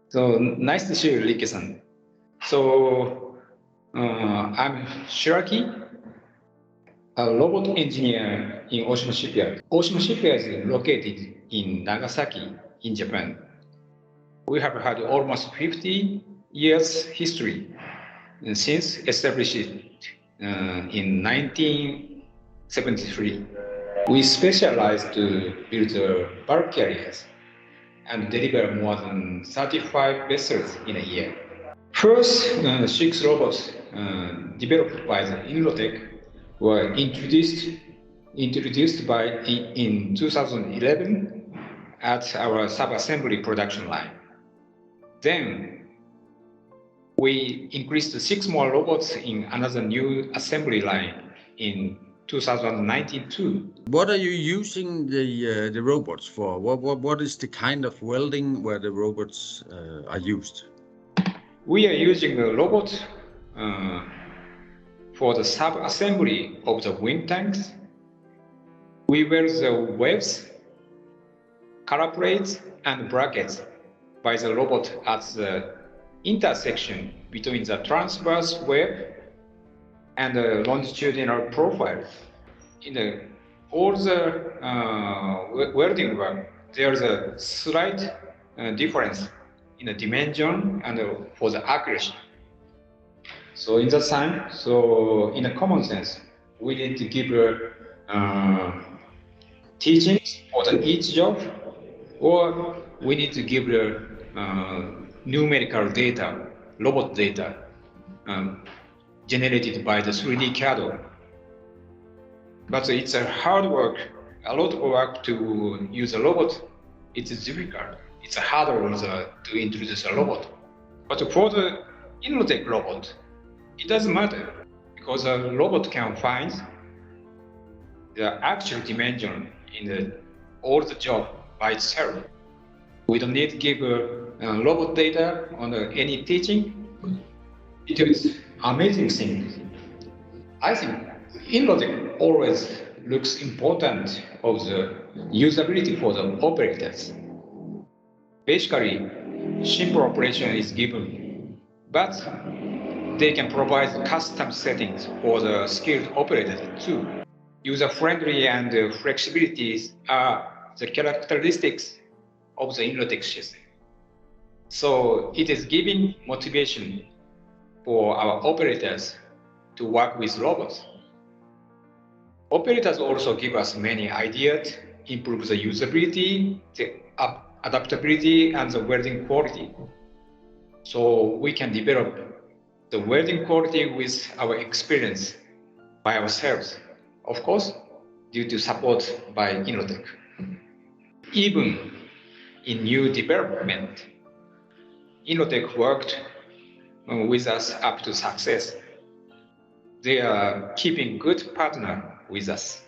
So nice to see you, Rike-san. So I'm Shiraki, a robot engineer in Oshima Shipyard. Oshima Shipyard is located in Nagasaki, in Japan. We have had almost 50 years history since established in 1973. We specialize to build bulk carriers and deliver more than 35 vessels in a year. First, 6 robots developed by the Inrotech were introduced in 2011 at our sub-assembly production line. Then we increased 6 more robots in another new assembly line in 2019 too. What are you using the robots for? What is the kind of welding where the robots are used? We are using the robot for the sub-assembly of the wind tanks. We weld the webs, color plates, and brackets by the robot at the intersection between the transverse web and the longitudinal profile. In all the welding work, there's a slight difference in the dimension and for the accuracy. So in that time, so in a common sense, we need to give teachings for each job, or we need to give numerical data, robot data, generated by the 3D CAD. But it's a hard work, a lot of work to use a robot. It's difficult. It's harder to introduce a robot. But for the Inrotech robot, it doesn't matter because a robot can find the actual dimension in all the job by itself. We don't need to give robot data on any teaching. It is amazing thing. I think Inrotech always looks important of the usability for the operators. Basically, simple operation is given, but they can provide custom settings for the skilled operators too. User-friendly and flexibility are the characteristics of the Inrotech system. So it is giving motivation for our operators to work with robots. Operators also give us many ideas, improve the usability, the adaptability, and the welding quality. So we can develop the welding quality with our experience by ourselves, of course, due to support by Inrotech. Even in new development, Inrotech worked with us up to success. They are keeping good partner with us.